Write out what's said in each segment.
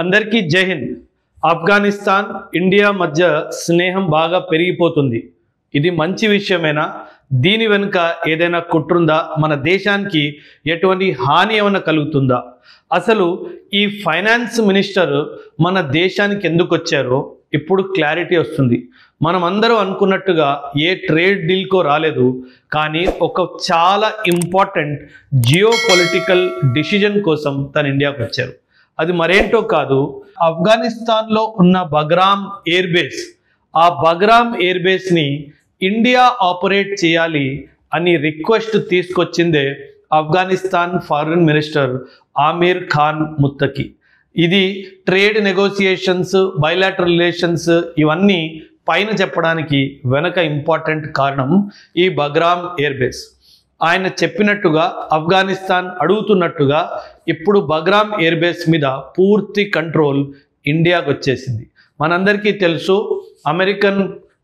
అందరికీ జై హింద్. ఆఫ్ఘనిస్తాన్ ఇండియా మధ్య స్నేహం బాగా పెరిగిపోతుంది. ఇది మంచి విషయమేనా? దీని వెనుక ఏదైనా కుట్రుందా? మన దేశానికి ఎటువంటి హాని ఏమైనా కలుగుతుందా? అసలు ఈ ఫైనాన్స్ మినిస్టర్ మన దేశానికి ఎందుకు వచ్చారో ఇప్పుడు క్లారిటీ వస్తుంది. మనం అందరం అనుకున్నట్టుగా ఏ ట్రేడ్ డీల్కో రాలేదు, కానీ ఒక చాలా ఇంపార్టెంట్ జియో పొలిటికల్ డిసిజన్ కోసం తను ఇండియాకు వచ్చారు. అది మరేంటో కాదు, ఆఫ్ఘనిస్తాన్లో ఉన్న బగ్రామ్ ఎయిర్ బేస్, ఆ బగ్రామ్ ఎయిర్ బేస్ని ఇండియా ఆపరేట్ చేయాలి అని రిక్వెస్ట్ తీసుకొచ్చిందే ఆఫ్ఘనిస్తాన్ ఫారిన్ మినిస్టర్ ఆమీర్ ఖాన్ ముత్తకి. ఇది ట్రేడ్ నెగోసియేషన్స్, బైలాటరల్ రిలేషన్స్ ఇవన్నీ పైన చెప్పడానికి వెనక ఇంపార్టెంట్ కారణం ఈ బగ్రామ్ ఎయిర్ బేస్. ఆయన చెప్పినట్టుగా ఆఫ్ఘనిస్తాన్ అడుగుతున్నట్టుగా ఇప్పుడు బగ్రామ్ ఎయిర్ బేస్ మీద పూర్తి కంట్రోల్ ఇండియాకు వచ్చేసింది. మనందరికీ తెలుసు, అమెరికన్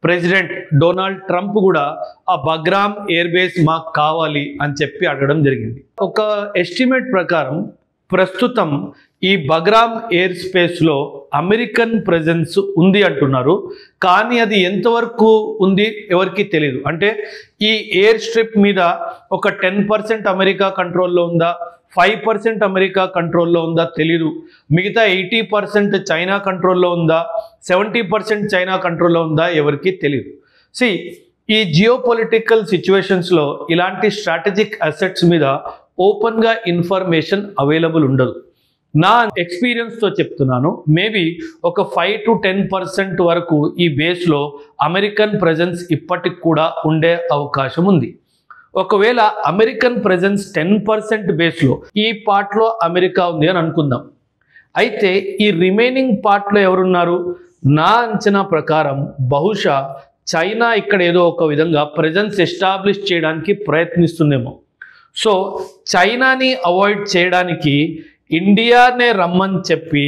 ప్రెసిడెంట్ డొనాల్డ్ ట్రంప్ కూడా ఆ బగ్రామ్ ఎయిర్ బేస్ మాకు కావాలి అని చెప్పి అడగడం జరిగింది. ఒక ఎస్టిమేట్ ప్రకారం ప్రస్తుతం ఈ బగ్రామ్ ఎయిర్ స్పేస్లో అమెరికన్ ప్రెజెన్స్ ఉంది అంటున్నారు. కానీ అది ఎంతవరకు ఉంది ఎవరికి తెలియదు. అంటే ఈ ఎయిర్ స్ట్రిప్ మీద ఒక 10% అమెరికా కంట్రోల్లో ఉందా, 5% అమెరికా కంట్రోల్లో ఉందా తెలియదు. మిగతా 80% చైనా కంట్రోల్లో ఉందా, 70% చైనా కంట్రోల్లో ఉందా ఎవరికి తెలియదు. ఈ జియో పొలిటికల్ సిచ్యువేషన్స్లో ఇలాంటి స్ట్రాటజిక్ అసెట్స్ మీద ఓపెన్గా ఇన్ఫర్మేషన్ అవైలబుల్ ఉండదు. నా ఎక్స్పీరియన్స్తో చెప్తున్నాను, మేబీ ఒక 5 to 10% వరకు ఈ బేస్లో అమెరికన్ ప్రెజెన్స్ ఇప్పటికి కూడా ఉండే అవకాశం ఉంది. ఒకవేళ అమెరికన్ ప్రెజెన్స్ 10% బేస్లో ఈ పార్ట్లో అమెరికా ఉంది అని అనుకుందాం. అయితే ఈ రిమైనింగ్ పార్ట్లో ఎవరున్నారు? నా అంచనా ప్రకారం బహుశా చైనా ఇక్కడ ఏదో ఒక విధంగా ప్రెజెన్స్ ఎస్టాబ్లిష్ చేయడానికి ప్రయత్నిస్తుందేమో. సో చైనాని అవాయిడ్ చేయడానికి ఇండియానే రమ్మని చెప్పి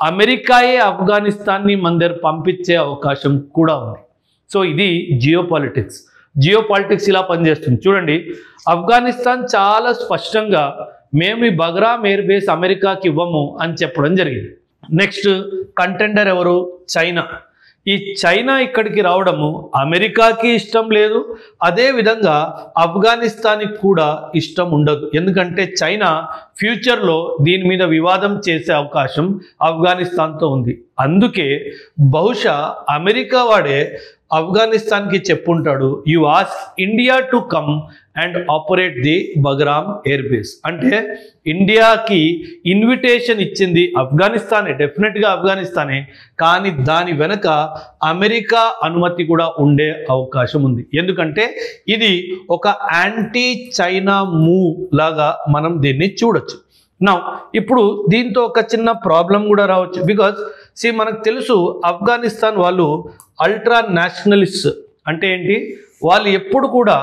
అమెరికాయే ఆఫ్ఘనిస్తాన్ని మన దగ్గర పంపించే అవకాశం కూడా ఉంది. సో ఇది జియో పాలిటిక్స్ ఇలా పనిచేస్తుంది. చూడండి, ఆఫ్ఘనిస్తాన్ చాలా స్పష్టంగా మేము ఈ బగ్రామ్ ఎయిర్ బేస్ అమెరికాకి ఇవ్వము అని చెప్పడం జరిగింది. నెక్స్ట్ కంటెండర్ ఎవరు? చైనా. ఈ చైనా ఇక్కడికి రావడము అమెరికాకి ఇష్టం లేదు, అదేవిధంగా ఆఫ్ఘనిస్తాన్కి కూడా ఇష్టం ఉండదు. ఎందుకంటే చైనా ఫ్యూచర్లో దీని మీద వివాదం చేసే అవకాశం ఆఫ్ఘనిస్తాన్తో ఉంది. అందుకే బహుశా అమెరికా వాడే ఆఫ్ఘనిస్తాన్కి చెప్పుంటాడు, you ask India to come and operate the Bagram air base. అంటే ఇండియాకి ఇన్విటేషన్ ఇచ్చింది ఆఫ్ఘనిస్తానే, డెఫినెట్గా ఆఫ్ఘనిస్తానే, కానీ దాని వెనక అమెరికా అనుమతి కూడా ఉండే అవకాశం ఉంది. ఎందుకంటే ఇది ఒక యాంటీ చైనా మూవ్ లాగా మనం దీన్ని చూడొచ్చు. ఇప్పుడు దీంతో ఒక చిన్న ప్రాబ్లం కూడా రావచ్చు. బికాజ్ మనకు తెలుసు ఆఫ్ఘనిస్తాన్ వాళ్ళు అల్ట్రా నేషనలిస్ట్. అంటే ఏంటి? వాళ్ళు ఎప్పుడు కూడా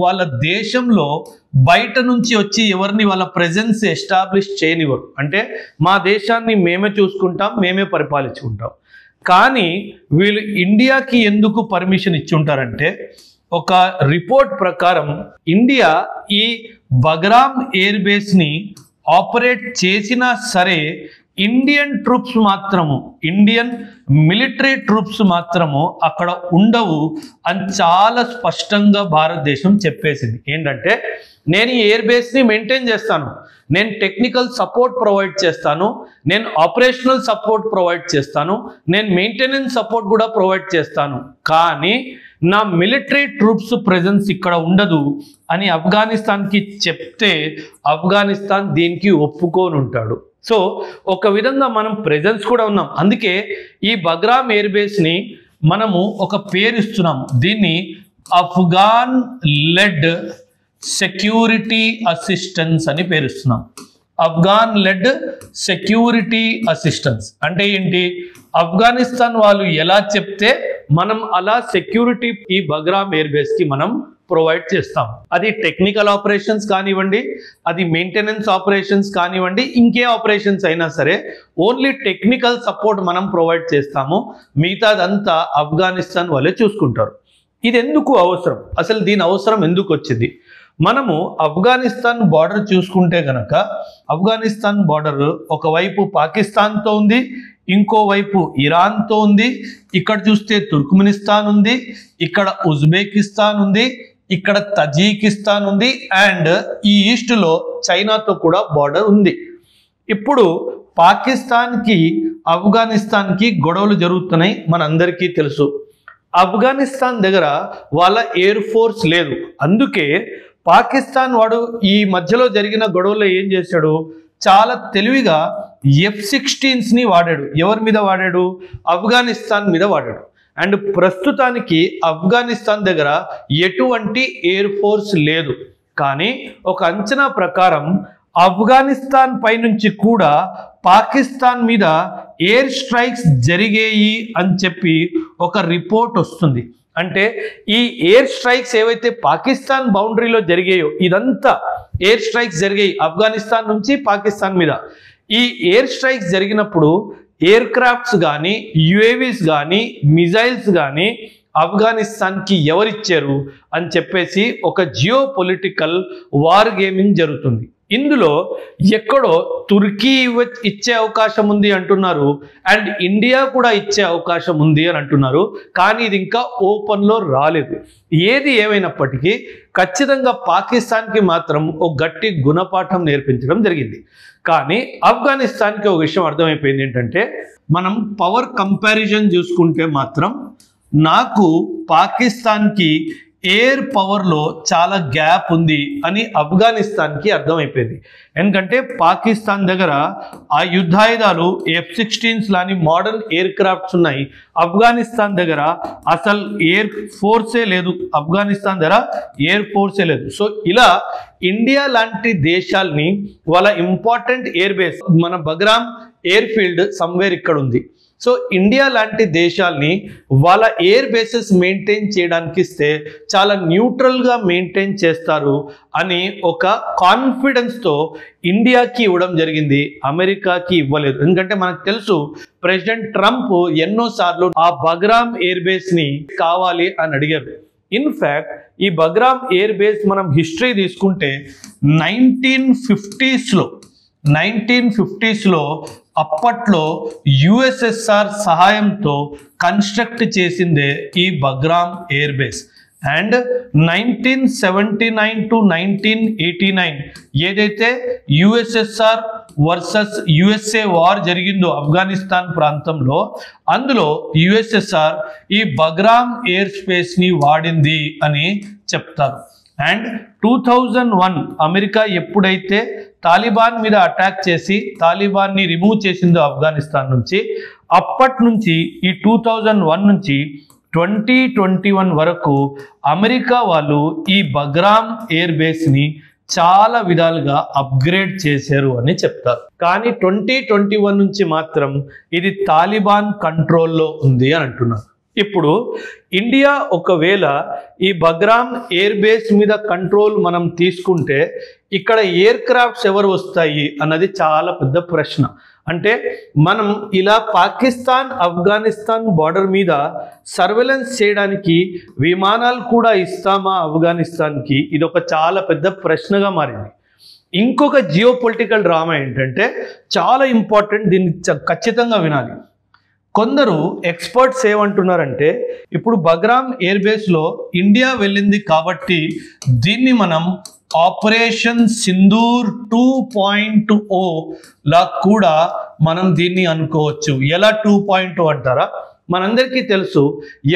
వాళ్ళ దేశంలో బయట నుంచి వచ్చి ఎవరిని వాళ్ళ ప్రెజెన్స్ ఎస్టాబ్లిష్ చేయనివ్వరు. అంటే మా దేశాన్ని మేమే చూసుకుంటాం, మేమే పరిపాలించుకుంటాం. కానీ వీళ్ళు ఇండియాకి ఎందుకు పర్మిషన్ ఇచ్చి ఉంటారంటే, ఒక రిపోర్ట్ ప్రకారం ఇండియా ఈ బగ్రామ్ ఎయిర్ బేస్ని ఆపరేట్ చేసినా సరే ఇండియన్ ట్రూప్స్ మాత్రము, ఇండియన్ మిలిటరీ ట్రూప్స్ మాత్రము అక్కడ ఉండవు అని చాలా స్పష్టంగా భారతదేశం చెప్పేసింది. ఏంటంటే, నేను ఈ ఎయిర్ బేస్ని మెయింటైన్ చేస్తాను, నేను టెక్నికల్ సపోర్ట్ ప్రొవైడ్ చేస్తాను, నేను ఆపరేషనల్ సపోర్ట్ ప్రొవైడ్ చేస్తాను, నేను మెయింటెనెన్స్ సపోర్ట్ కూడా ప్రొవైడ్ చేస్తాను, కానీ నా మిలిటరీ ట్రూప్స్ ప్రెజెన్స్ ఇక్కడ ఉండదు అని ఆఫ్ఘనిస్తాన్కి చెప్తే ఆఫ్ఘనిస్తాన్ దీనికి ఒప్పుకొని ఉంటాడు. సో ఒక విధంగా మనం ప్రెజెన్స్ కూడా ఉన్నాం. అందుకే ఈ బగ్రామ్ ఎయిర్ బేస్ని మనము ఒక పేరు ఇస్తున్నాము, దీన్ని అఫ్ఘాన్ లెడ్ సెక్యూరిటీ అసిస్టెన్స్ అని పేరుస్తున్నాం. అఫ్ఘాన్ లెడ్ సెక్యూరిటీ అసిస్టెన్స్ అంటే ఏంటి? ఆఫ్ఘనిస్తాన్ వాళ్ళు ఎలా చెప్తే మనం అలా సెక్యూరిటీ ఈ బగ్రామ్ ఎయిర్ బేస్కి మనం ప్రొవైడ్ చేస్తాం. అది టెక్నికల్ ఆపరేషన్స్ కానివ్వండి, అది మెయింటెనెన్స్ ఆపరేషన్స్ కానివ్వండి, ఇంకే ఆపరేషన్స్ అయినా సరే ఓన్లీ టెక్నికల్ సపోర్ట్ మనం ప్రొవైడ్ చేస్తాము, మిగతాదంతా ఆఫ్ఘనిస్తాన్ వాళ్ళే చూసుకుంటారు. ఇది ఎందుకు అవసరం? అసలు దీని అవసరం ఎందుకు వచ్చింది? మనము ఆఫ్ఘనిస్తాన్ బార్డర్ చూసుకుంటే గనక ఆఫ్ఘనిస్తాన్ బార్డర్ ఒకవైపు పాకిస్తాన్తో ఉంది, ఇంకోవైపు ఇరాన్తో ఉంది, ఇక్కడ చూస్తే తుర్క్మెనిస్తాన్ ఉంది, ఇక్కడ ఉజ్బెకిస్తాన్ ఉంది, ఇక్కడ తజికిస్తాన్ ఉంది, అండ్ ఈ ఈస్ట్లో చైనాతో కూడా బార్డర్ ఉంది. ఇప్పుడు పాకిస్తాన్కి ఆఫ్ఘనిస్తాన్కి గొడవలు జరుగుతున్నాయి, మనందరికీ తెలుసు. ఆఫ్ఘనిస్తాన్ దగ్గర వాళ్ళ ఎయిర్ ఫోర్స్ లేదు. అందుకే పాకిస్తాన్ వాడు ఈ మధ్యలో జరిగిన గొడవలో ఏం చేశాడు, చాలా తెలివిగా F-16ని వాడాడు. ఎవరి మీద వాడాడు? ఆఫ్ఘనిస్తాన్ మీద వాడాడు. అండ్ ప్రస్తుతానికి ఆఫ్ఘనిస్తాన్ దగ్గర ఎటువంటి ఎయిర్ ఫోర్స్ లేదు. కానీ ఒక అంచనా ప్రకారం ఆఫ్ఘనిస్తాన్ పైనుంచి కూడా పాకిస్తాన్ మీద ఎయిర్ స్ట్రైక్స్ జరిగాయి అని చెప్పి ఒక రిపోర్ట్ వస్తుంది. అంటే ఈ ఎయిర్ స్ట్రైక్స్ ఏవైతే పాకిస్తాన్ బౌండరీలో జరిగాయో ఇదంతా ఎయిర్ స్ట్రైక్స్ జరిగాయి ఆఫ్ఘనిస్తాన్ నుంచి పాకిస్తాన్ మీద. ఈ ఎయిర్ స్ట్రైక్స్ జరిగినప్పుడు ఎయిర్ క్రాఫ్ట్స్ కానీ, యుఏవీస్ కానీ, మిజైల్స్ కానీ ఆఫ్ఘనిస్తాన్కి ఎవరిచ్చారు అని చెప్పేసి ఒక జియో పొలిటికల్ వార్ గేమింగ్ జరుగుతుంది. ఇందులో ఎక్కడో తుర్కీ ఇచ్చే అవకాశం ఉంది అంటున్నారు, అండ్ ఇండియా కూడా ఇచ్చే అవకాశం ఉంది అని అంటున్నారు. కానీ ఇది ఇంకా ఓపెన్లో రాలేదు. ఏది ఏమైనప్పటికీ ఖచ్చితంగా పాకిస్తాన్కి మాత్రం ఒక గట్టి గుణపాఠం నేర్పించడం జరిగింది. కానీ ఆఫ్ఘనిస్తాన్కి ఒక విషయం అర్థమైపోయింది ఏంటంటే, మనం పవర్ కంపారిజన్ చూసుకుంటే మాత్రం నాకు పాకిస్తాన్కి ఎయిర్ పవర్లో చాలా గ్యాప్ ఉంది అని ఆఫ్ఘనిస్తాన్కి అర్థమైపోయింది. ఎందుకంటే పాకిస్తాన్ దగ్గర ఆ యుద్ధాయుధాలు F-16s లాని మోడర్న్ ఎయిర్ క్రాఫ్ట్స్ ఉన్నాయి. ఆఫ్ఘనిస్తాన్ దగ్గర అసలు ఎయిర్ ఫోర్సే లేదు. ఆఫ్ఘనిస్తాన్ దగ్గర ఎయిర్ ఫోర్సే లేదు. సో ఇలా ఇండియా లాంటి దేశాలని వాళ్ళ ఇంపార్టెంట్ ఎయిర్ బేస్, మన బగ్రామ్ ఎయిర్ ఫీల్డ్ సమ్వేర్ ఇక్కడ ఉంది. సో ఇండియా లాంటి దేశాల్ని వాళ్ళ ఎయిర్ బేసెస్ మెయింటైన్ చేయడానికి ఇస్తే చాలా న్యూట్రల్గా మెయింటైన్ చేస్తారు అని ఒక కాన్ఫిడెన్స్తో ఇండియాకి ఇవ్వడం జరిగింది, అమెరికాకి ఇవ్వలేదు. ఎందుకంటే మనకు తెలుసు ప్రెసిడెంట్ ట్రంప్ ఎన్నోసార్లు ఆ బగ్రామ్ ఎయిర్ బేస్ని కావాలి అని అడిగారు. ఇన్ఫ్యాక్ట్ ఈ బగ్రామ్ ఎయిర్ బేస్ మనం హిస్టరీ తీసుకుంటే 1950స్లో అప్పట్లో యుఎస్ఎస్ఆర్ సహాయంతో కన్స్ట్రక్ట్ చేసిందే ఈ Bagram air base. And 1979 to 1989 ఏదైతే యుఎస్ఎస్ఆర్ వర్సెస్ యుఎస్ఏ వార్ జరిగిందో ఆఫ్ఘనిస్తాన్ ప్రాంతంలో, అందులో యుఎస్ఎస్ఆర్ ఈ బగ్రామ్ ఎయిర్ స్పేస్ని వాడింది అని చెప్తారు. అండ్ 2001 అమెరికా ఎప్పుడైతే తాలిబాన్ మీద అటాక్ చేసి తాలిబాన్ని రిమూవ్ చేసిందో ఆఫ్ఘనిస్తాన్ నుంచి, అప్పటి నుంచి ఈ 2001 నుంచి 2021 వరకు అమెరికా వాళ్ళు ఈ బగ్రామ్ ఎయిర్ బేస్ని చాలా విధాలుగా అప్గ్రేడ్ చేశారు అని చెప్తారు. కానీ 2021 నుంచి మాత్రం ఇది తాలిబాన్ కంట్రోల్లో ఉంది అని అంటున్నారు. ఇప్పుడు ఇండియా ఒకవేళ ఈ బగ్రామ్ ఎయిర్ బేస్ మీద కంట్రోల్ మనం తీసుకుంటే ఇక్కడ ఎయిర్ క్రాఫ్ట్స్ ఎవరు వస్తాయి అన్నది చాలా పెద్ద ప్రశ్న. అంటే మనం ఇలా పాకిస్తాన్ ఆఫ్ఘనిస్తాన్ బార్డర్ మీద సర్వేలెన్స్ చేయడానికి విమానాలు కూడా ఇస్తామా ఆఫ్ఘనిస్తాన్కి? ఇది ఒక చాలా పెద్ద ప్రశ్నగా మారింది. ఇంకొక జియో పొలిటికల్ డ్రామా ఏంటంటే చాలా ఇంపార్టెంట్, దీన్ని ఖచ్చితంగా వినాలి. కొందరు ఎక్స్పర్ట్స్ ఏమంటున్నారంటే, ఇప్పుడు బగ్రామ్ ఎయిర్ బేస్లో ఇండియా వెళ్ళింది కాబట్టి దీన్ని మనం ఆపరేషన్ సింధూర్ 2.0 లా కూడా మనం దీన్ని అనుకోవచ్చు. ఎలా 2.0 అంటారా? మనందరికీ తెలుసు,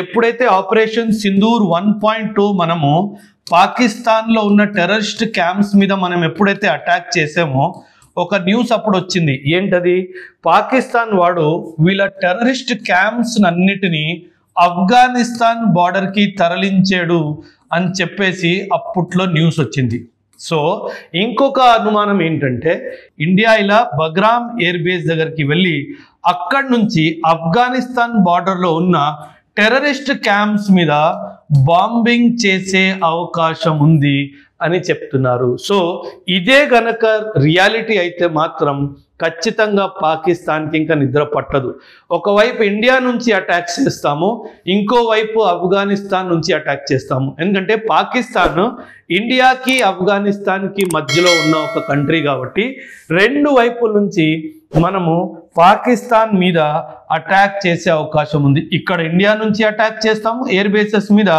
ఎప్పుడైతే ఆపరేషన్ సింధూర్ 1.0 మనము పాకిస్తాన్లో ఉన్న టెర్రరిస్ట్ క్యాంప్స్ మీద మనం ఎప్పుడైతే అటాక్ చేసామో ఒక న్యూస్ అప్పుడు వచ్చింది. ఏంటది? పాకిస్తాన్ వాడు వీళ్ళ టెర్రరిస్ట్ క్యాంప్స్ అన్నిటినీ ఆఫ్ఘనిస్తాన్ బార్డర్కి తరలించాడు అని చెప్పేసి అప్పట్లో న్యూస్ వచ్చింది. సో ఇంకొక అనుమానం ఏంటంటే, ఇండియా ఇలా బగ్రామ్ ఎయిర్ బేస్ దగ్గరికి వెళ్ళి అక్కడి నుంచి ఆఫ్ఘనిస్తాన్ బార్డర్లో ఉన్న టెర్రరిస్ట్ క్యాంప్స్ మీద బాంబింగ్ చేసే అవకాశం ఉంది అని చెప్తున్నారు. సో ఇదే గనక రియాలిటీ అయితే మాత్రం ఖచ్చితంగా పాకిస్తాన్కి ఇంకా నిద్ర పట్టదు. ఒకవైపు ఇండియా నుంచి అటాక్ చేస్తాము, ఇంకోవైపు ఆఫ్ఘనిస్తాన్ నుంచి అటాక్ చేస్తాము. ఎందుకంటే పాకిస్తాన్ ఇండియాకి ఆఫ్ఘనిస్తాన్కి మధ్యలో ఉన్న ఒక కంట్రీ కాబట్టి రెండు వైపుల నుంచి మనము పాకిస్తాన్ మీద అటాక్ చేసే అవకాశం ఉంది. ఇక్కడ ఇండియా నుంచి అటాక్ చేస్తాము ఎయిర్ బేసెస్ మీద,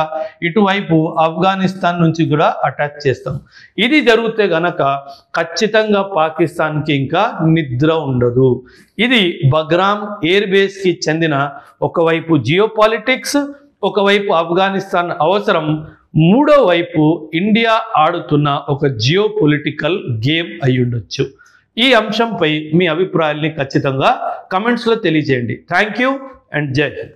ఇటువైపు ఆఫ్ఘనిస్తాన్ నుంచి కూడా అటాక్ చేస్తాము. ఇది జరిగితే గనక ఖచ్చితంగా పాకిస్తాన్కి ఇంకా నిద్ర ఉండదు. ఇది బగ్రామ్ ఎయిర్ బేస్కి చెందిన ఒకవైపు జియో పాలిటిక్స్, ఒకవైపు ఆఫ్ఘనిస్తాన్ అవసరం, మూడో వైపు ఇండియా ఆడుతున్న ఒక జియో పొలిటికల్ గేమ్ అయి ఉండొచ్చు. ఈ అంశంపై మీ అభిప్రాయాల్ని ఖచ్చితంగా కమెంట్స్లో తెలియజేయండి. థ్యాంక్ యూ అండ్ జై హింద్.